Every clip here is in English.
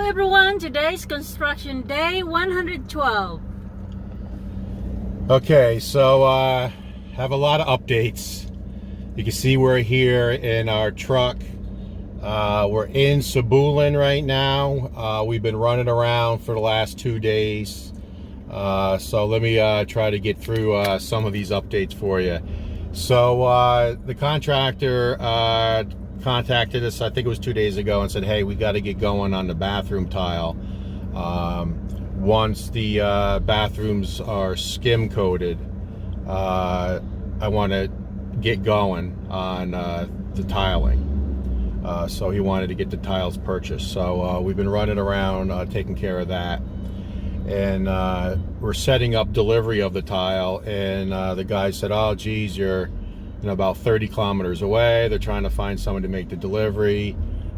everyone, today's construction day 112. Okay, so have a lot of updates. You can see we're here in our truck. We're in Scuba right now. We've been running around for the last 2 days. So let me try to get through some of these updates for you. So the contractor contacted us, I think it was 2 days ago, and said, hey, we got to get going on the bathroom tile. Once the bathrooms are skim coated, I want to get going on the tiling. So he wanted to get the tiles purchased. So we've been running around taking care of that. And we're setting up delivery of the tile, and the guy said, oh geez, you're about 30 kilometers away. They're trying to find someone to make the delivery.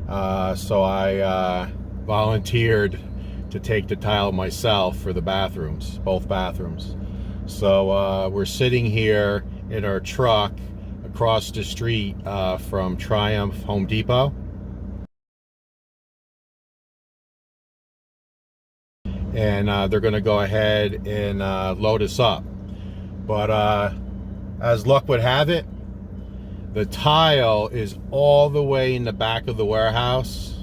So I volunteered to take the tile myself for the bathrooms, both bathrooms. So we're sitting here in our truck across the street from Triumph Home Depot. And they're going to go ahead and load us up. But as luck would have it, the tile is all the way in the back of the warehouse.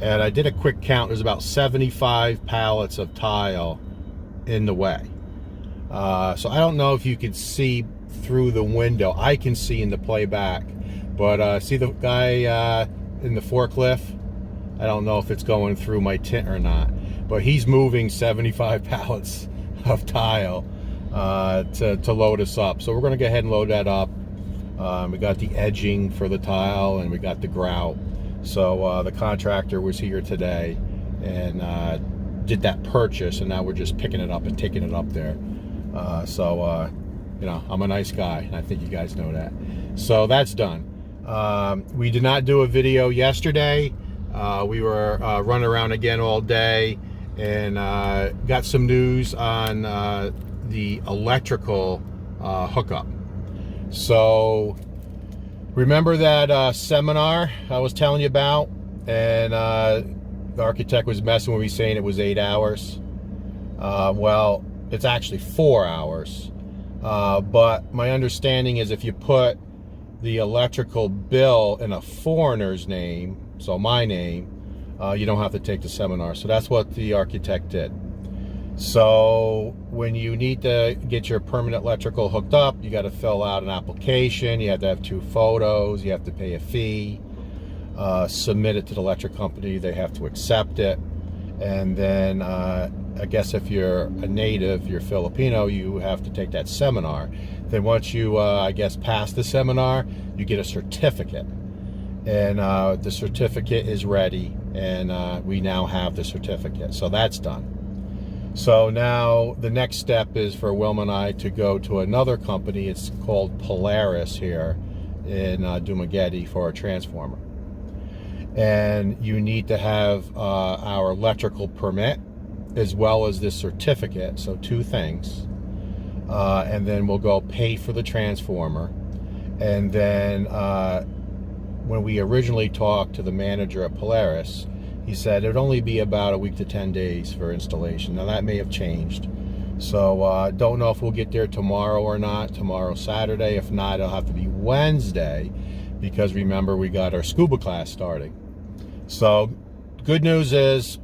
And I did a quick count. There's about 75 pallets of tile in the way. So I don't know if you could see through the window. I can see in the playback. But see the guy in the forklift? I don't know if it's going through my tint or not. But he's moving 75 pallets of tile to load us up. So we're going to go ahead and load that up. We got the edging for the tile, and we got the grout. So the contractor was here today and did that purchase, and now we're just picking it up and taking it up there. You know, I'm a nice guy, and I think you guys know that. So that's done. We did not do a video yesterday. We were running around again all day, and got some news on the electrical hookup. So remember that seminar I was telling you about, and the architect was messing with me saying it was 8 hours. Well, it's actually 4 hours. But my understanding is if you put the electrical bill in a foreigner's name, so my name, you don't have to take the seminar. So that's what the architect did. So when you need to get your permanent electrical hooked up, you got to fill out an application. You have to have 2 photos. You have to pay a fee, submit it to the electric company. They have to accept it. And then I guess if you're a native, you're Filipino, you have to take that seminar. Then once you, I guess, pass the seminar, you get a certificate. And the certificate is ready, and we now have the certificate. So that's done. So now the next step is for Wilma and I to go to another company. It's called Polaris here in Dumaguete for a transformer. And you need to have our electrical permit as well as this certificate. So 2 things. And then we'll go pay for the transformer. And then when we originally talked to the manager at Polaris, he said it would only be about a week to 10 days for installation. Now that may have changed. So don't know if we'll get there tomorrow or not. Tomorrow, Saturday. If not, it'll have to be Wednesday, because remember, we got our scuba class starting. So good news is,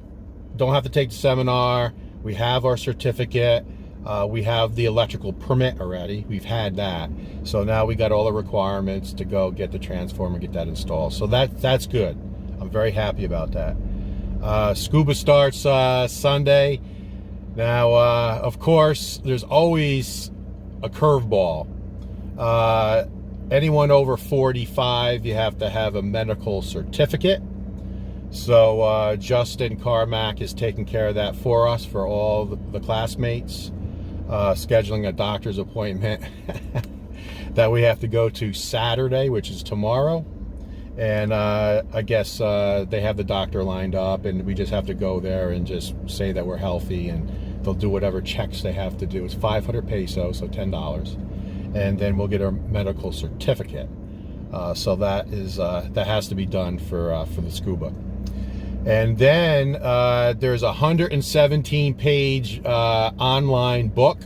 don't have to take the seminar. We have our certificate. We have the electrical permit already. We've had that. So now we got all the requirements to go get the transformer, get that installed. So that's good. I'm very happy about that. Scuba starts Sunday. Now, of course, there's always a curveball. Anyone over 45, you have to have a medical certificate. So Justin Carmack is taking care of that for us, for all the classmates. Scheduling a doctor's appointment that we have to go to Saturday, which is tomorrow. And I guess they have the doctor lined up, and we just have to go there and just say that we're healthy, and they'll do whatever checks they have to do. It's 500 pesos, so $10. And then we'll get our medical certificate. So that has to be done for the Scuba. And then there's a 117-page online book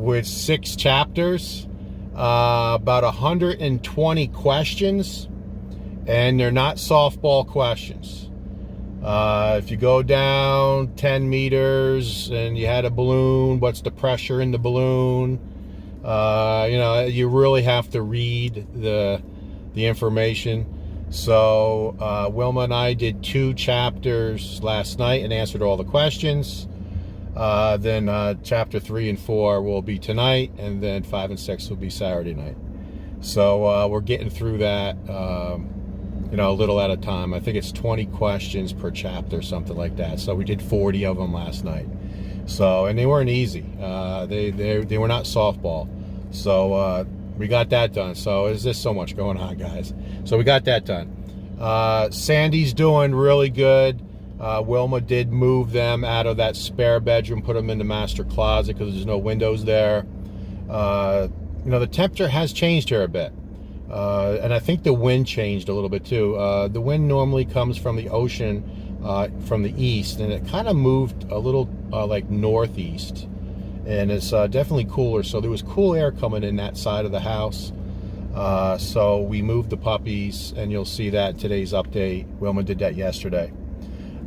with 6 chapters, about 120 questions, and they're not softball questions. If you go down 10 meters and you had a balloon, what's the pressure in the balloon? You really have to read the information. So Wilma and I did 2 chapters last night and answered all the questions. Then chapter 3 and 4 will be tonight, and then 5 and 6 will be Saturday night. So we're getting through that, a little at a time. I think it's 20 questions per chapter, something like that. So we did 40 of them last night. So, and they weren't easy. They were not softball. So we got that done. So there's just so much going on, guys. So we got that done. Sandy's doing really good. Wilma did move them out of that spare bedroom, put them in the master closet because there's no windows there. The temperature has changed here a bit. And I think the wind changed a little bit too. The wind normally comes from the ocean, from the east, and it kind of moved a little like northeast. And it's definitely cooler. So there was cool air coming in that side of the house. So we moved the puppies, and you'll see that in today's update. Wilma did that yesterday.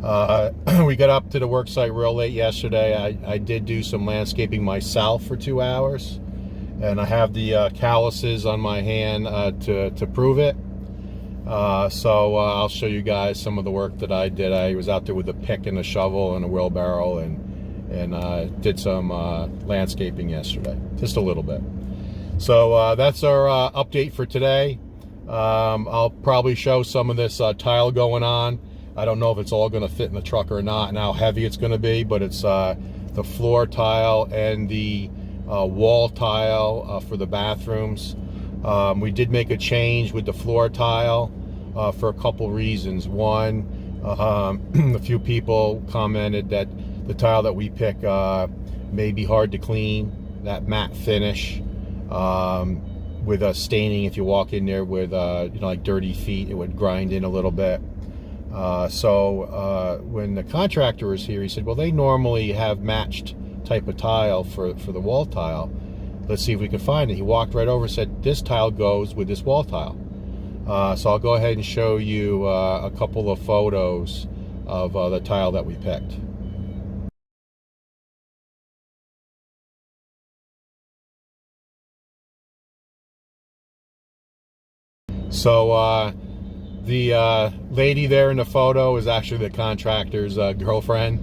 We got up to the work site real late yesterday. I did do some landscaping myself for 2 hours, and I have the calluses on my hand to prove it. So I'll show you guys some of the work that I did. I was out there with a pick and a shovel and a wheelbarrow, and did some landscaping yesterday, just a little bit. So that's our update for today. I'll probably show some of this tile going on. I don't know if it's all going to fit in the truck or not and how heavy it's going to be, but it's the floor tile and the wall tile for the bathrooms. We did make a change with the floor tile for a couple reasons. One, a few people commented that the tile that we pick may be hard to clean, that matte finish, with a staining. If you walk in there with like dirty feet, it would grind in a little bit. So when the contractor was here, he said, well, they normally have matched type of tile for the wall tile. Let's see if we can find it. He walked right over and said, this tile goes with this wall tile. So I'll go ahead and show you a couple of photos of the tile that we picked. So the lady there in the photo is actually the contractor's girlfriend.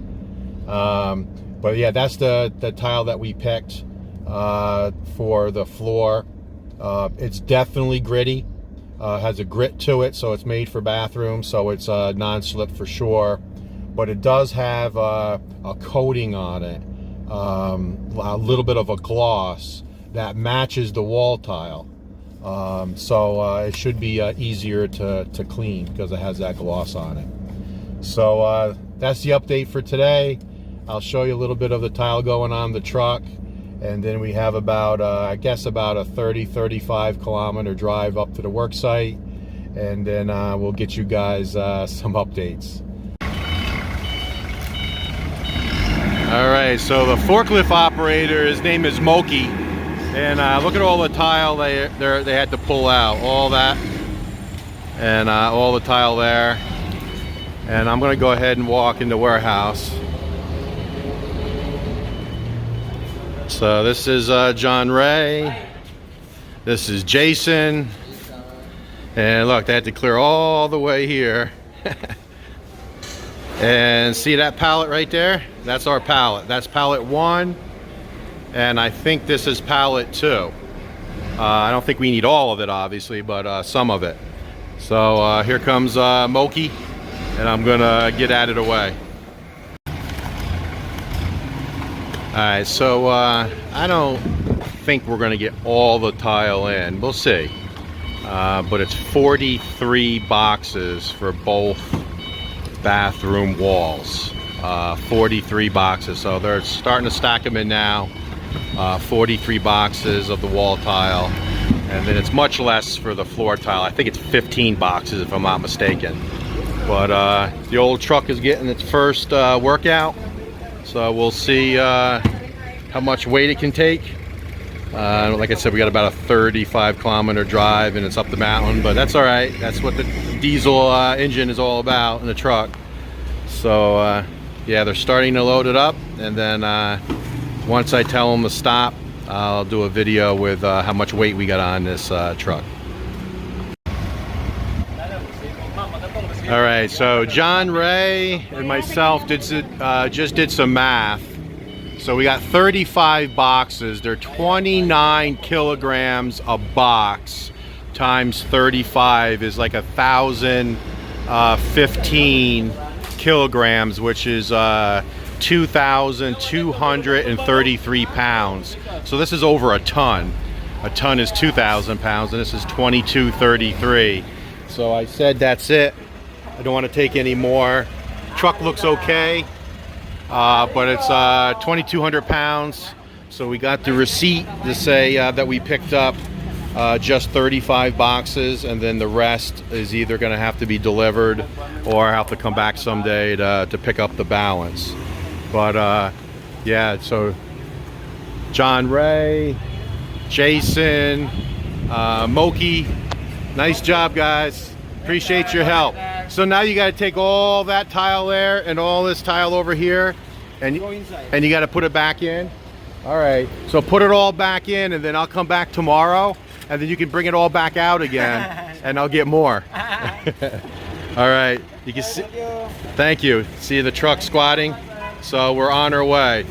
But yeah, that's the tile that we picked for the floor. It's definitely gritty. Has a grit to it, so it's made for bathrooms, so it's non-slip for sure. But it does have a coating on it, a little bit of a gloss that matches the wall tile. So it should be easier to clean because it has that gloss on it. So that's the update for today. I'll show you a little bit of the tile going on the truck, and then we have about I guess about a 30-35 kilometer drive up to the work site, and then we'll get you guys some updates. All right, so the forklift operator, his name is Moki. And look at all the tile they had to pull out, all that, and all the tile there. And I'm going to go ahead and walk in the warehouse. So this is John Ray. This is Jason. And look, they had to clear all the way here. And see that pallet right there? That's our pallet. That's pallet 1. And I think this is pallet 2. I don't think we need all of it, obviously, but some of it. So here comes Moki, and I'm gonna get out of the way. Alright, so I don't think we're gonna get all the tile in. We'll see. But it's 43 boxes for both bathroom walls. 43 boxes, so they're starting to stack them in now. 43 boxes of the wall tile, And then it's much less for the floor tile. I think it's 15 boxes if I'm not mistaken. But the old truck is getting its first workout. So we'll see how much weight it can take. Like I said, we got about a 35-kilometer drive and it's up the mountain, but that's all right. That's what the diesel engine is all about in the truck. So yeah, they're starting to load it up, and then once I tell them to stop, I'll do a video with how much weight we got on this truck. All right, so John Ray and myself just did some math. So we got 35 boxes. They're 29 kilograms a box. Times 35 is like 1,015 kilograms, which is 2,233 pounds. So this is over a ton. A ton is 2,000 pounds, and this is 2,233. So I said that's it. I don't want to take any more. Truck looks okay, but it's 2,200 pounds. So we got the receipt to say that we picked up just 35 boxes, and then the rest is either going to have to be delivered or have to come back someday to pick up the balance. But yeah, so John Ray, Jason, Moki, nice job, guys. Appreciate your help. So now you got to take all that tile there and all this tile over here, and you got to put it back in. All right, so put it all back in, and then I'll come back tomorrow, and then you can bring it all back out again, and I'll get more. All right, you can see. Thank you. See the truck squatting? So we're on our way.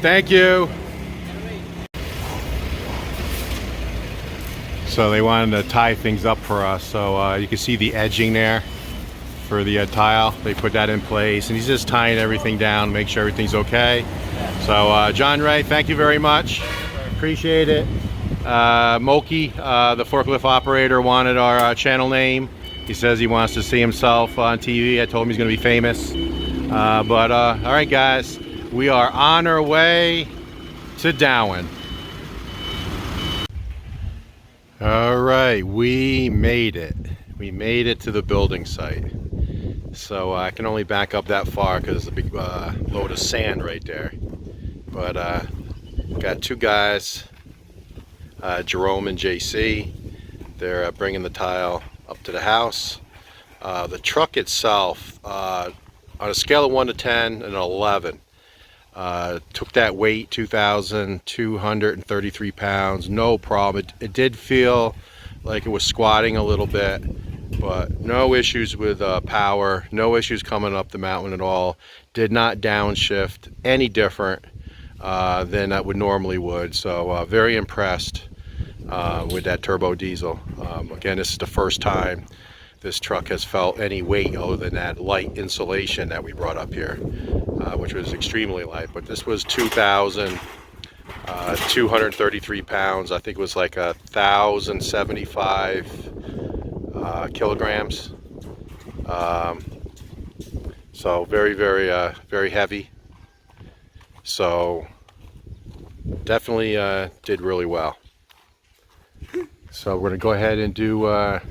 Thank you. So they wanted to tie things up for us. So you can see the edging there for the tile. They put that in place, and he's just tying everything down, make sure everything's okay. So John Ray, thank you very much. Appreciate it. Moki, the forklift operator, wanted our channel name. He says he wants to see himself on TV. I told him he's going to be famous. All right, guys, we are on our way to Darwin. All right, we made it. We made it to the building site. So I can only back up that far because there's a big load of sand right there. But got two guys, Jerome and JC. They're bringing the tile up to the house. The truck itself, on a scale of 1 to 10 and an 11, took that weight, 2,233 pounds, no problem. It did feel like it was squatting a little bit, but no issues with power, no issues coming up the mountain at all. Did not downshift any different than that would normally would. So very impressed with that turbo diesel. Again, this is the first time this truck has felt any weight other than that light insulation that we brought up here, which was extremely light. But this was 2,233 pounds. I think it was like 1,075 kilograms. So very, very heavy. So definitely did really well. So we're going to go ahead and do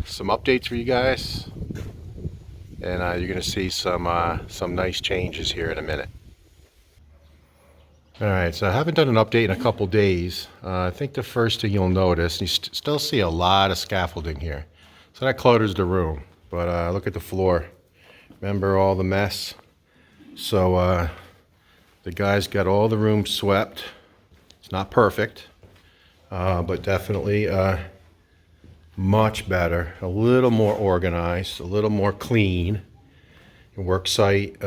some updates for you guys, and you're going to see some nice changes here in a minute. All right, so I haven't done an update in a couple days. I think the first thing you'll notice, you still see a lot of scaffolding here. So that clutters the room, but look at the floor. Remember all the mess? So the guys got all the rooms swept. It's not perfect, but definitely much better, a little more organized, a little more clean. The work site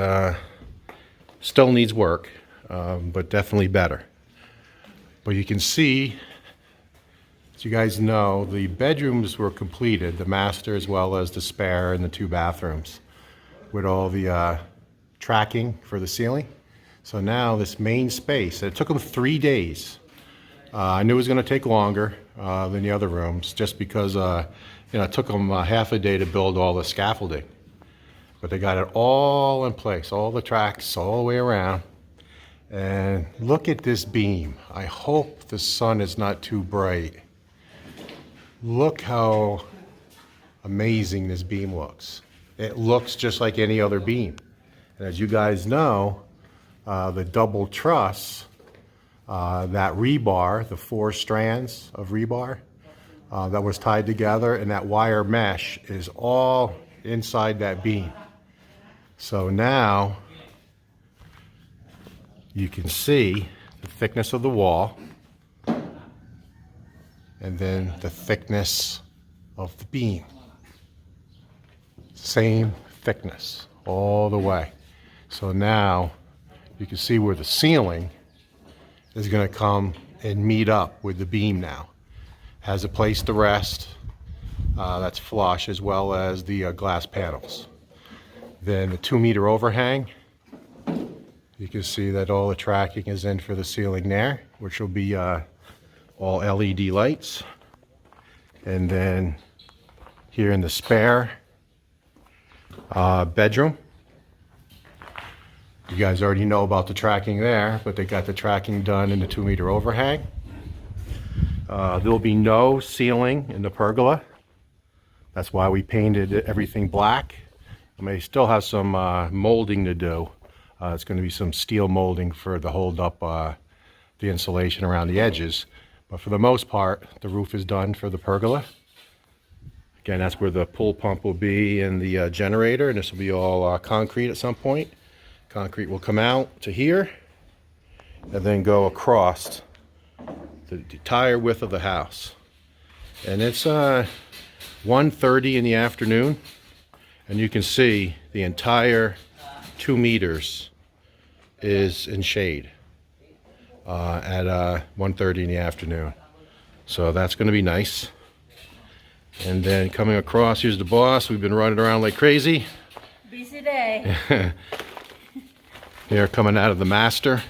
still needs work, but definitely better. But you can see, as you guys know, the bedrooms were completed, the master as well as the spare and the 2 bathrooms, with all the tracking for the ceiling. So now this main space, it took them 3 days. I knew it was going to take longer than the other rooms, just because it took them half a day to build all the scaffolding. But they got it all in place, all the tracks all the way around. And look at this beam. I hope the sun is not too bright. Look how amazing this beam looks. It looks just like any other beam. And as you guys know, the double truss, that rebar, the 4 strands of rebar that was tied together, and that wire mesh is all inside that beam. So now you can see the thickness of the wall and then the thickness of the beam. Same thickness all the way. So now you can see where the ceiling is going to come and meet up with the beam now. Has a place to rest that's flush, as well as the glass panels. Then the 2-meter overhang, you can see that all the tracking is in for the ceiling there, which will be all LED lights. And then here in the spare bedroom, you guys already know about the tracking there, but they got the tracking done in the 2-meter overhang. There'll be no ceiling in the pergola. That's why we painted everything black. I may still have some molding to do. It's going to be some steel molding for to hold up the insulation around the edges. But for the most part, the roof is done for the pergola. Again, that's where the pool pump will be and the generator, and this will be all concrete at some point. Concrete will come out to here and then go across the entire width of the house. And it's 1:30 in the afternoon, and you can see the entire 2 meters is in shade at 1:30 in the afternoon. So that's going to be nice. And then coming across, here's the boss. We've been running around like crazy. Busy day. Here coming out of the master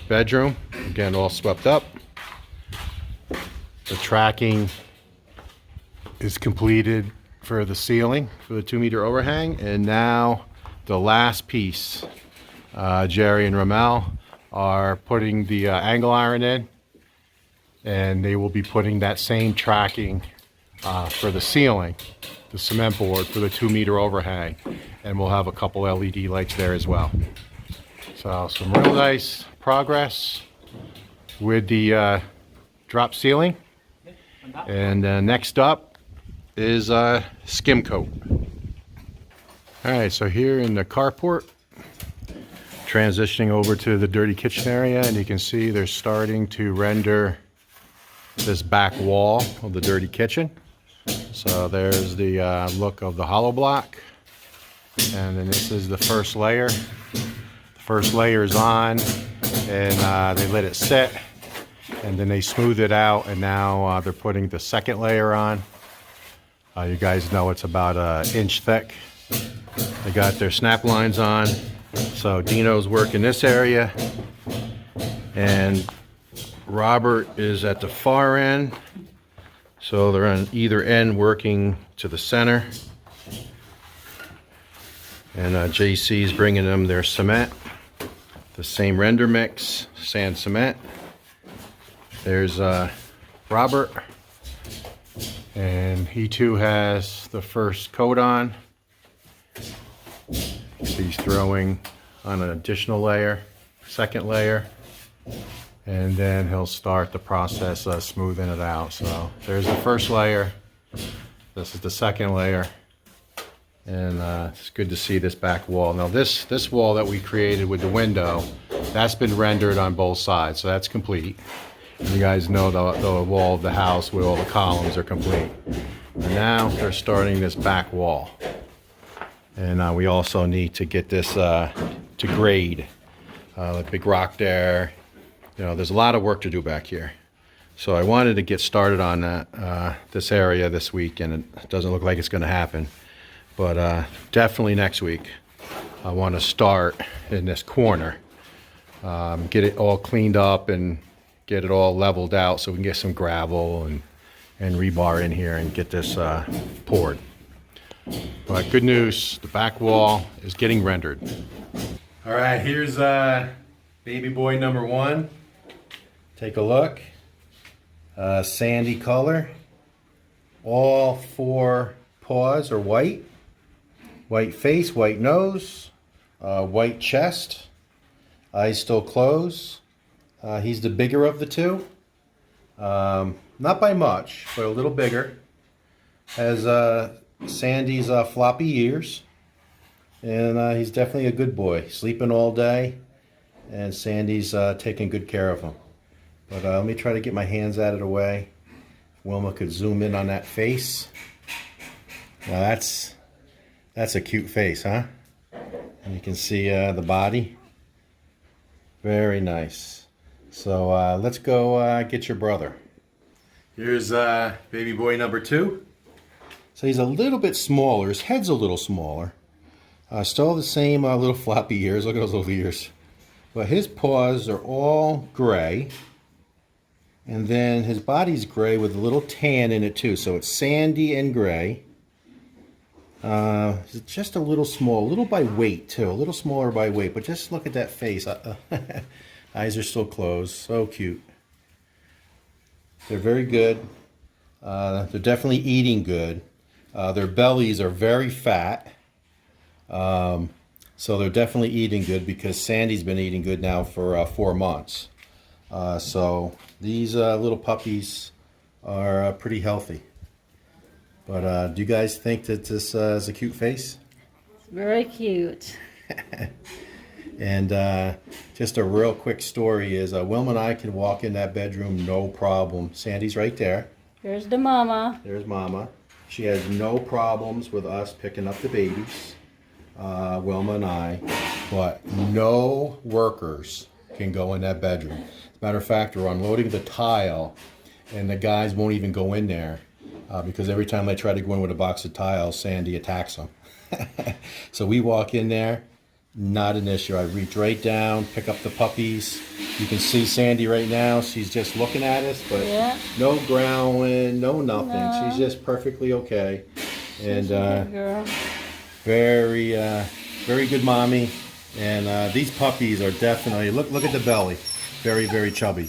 bedroom. Again, all swept up. The tracking is completed for the ceiling, for the 2-meter overhang. And now the last piece, Jerry and Ramel are putting the angle iron in, and they will be putting that same tracking for the ceiling, the cement board for the 2-meter overhang, and we'll have a couple LED lights there as well. So some real nice progress with the drop ceiling. And next up is skim coat. All right, so here in the carport, transitioning over to the dirty kitchen area, and you can see they're starting to render this back wall of the dirty kitchen. So there's the look of the hollow block, and then this is the first layer. The first layer is on, and they let it sit, and then they smooth it out, and now they're putting the second layer on. You guys know it's about 1 inch thick. They got their snap lines on, so Dino's working this area, and Robert is at the far end, so they're on either end working to the center. And JC is bringing them their cement, the same render mix, sand cement. There's Robert, and he too has the first coat on. He's throwing on an additional layer, second layer, and then he'll start the process of smoothing it out. So there's the first layer, this is the second layer, and it's good to see this back wall. Now this wall that we created with the window, that's been rendered on both sides, so that's complete. And you guys know the wall of the house with all the columns are complete. And now they're starting this back wall. And we also need to get this to grade. The big rock there. You know, there's a lot of work to do back here. So I wanted to get started on that, this area this week, and it doesn't look like it's going to happen. But definitely next week, I want to start in this corner. Get it all cleaned up and get it all leveled out so we can get some gravel and rebar in here and get this poured. But good news, the back wall is getting rendered. All right, here's baby boy number 1. Take a look. Sandy color. All 4 paws are white. White face, white nose, white chest. Eyes still closed. He's the bigger of the two. Not by much, but a little bigger. Has Sandy's floppy ears. And he's definitely a good boy. Sleeping all day. And Sandy's taking good care of him. But let me try to get my hands out of the way. Wilma could zoom in on that face. Now that's a cute face, huh? And you can see the body. Very nice. So let's go get your brother. Here's baby boy number 2. So he's a little bit smaller. His head's a little smaller. Still the same little floppy ears. Look at those little ears. But his paws are all gray. And then his body's gray with a little tan in it too. So it's sandy and gray. It's just a little small, a little by weight too. A little smaller by weight. But just look at that face. Eyes are still closed. So cute. They're very good. They're definitely eating good. Their bellies are very fat. So they're definitely eating good because Sandy's been eating good now for 4 months. So these little puppies are pretty healthy. But do you guys think that this is a cute face? Very cute. And just a real quick story is Wilma and I can walk in that bedroom no problem. Sandy's right there. There's the mama. There's Mama. She has no problems with us picking up the babies, Wilma and I, but no workers can go in that bedroom. As a matter of fact, we're unloading the tile, and the guys won't even go in there because every time they try to go in with a box of tiles, Sandy attacks them. So we walk in there, not an issue. I reach right down, pick up the puppies. You can see Sandy right now. She's just looking at us, but Yeah. no growling, no nothing. No. She's just perfectly okay. And She's a good girl. very, very good mommy. And these puppies are definitely, look at the belly. Very, very chubby.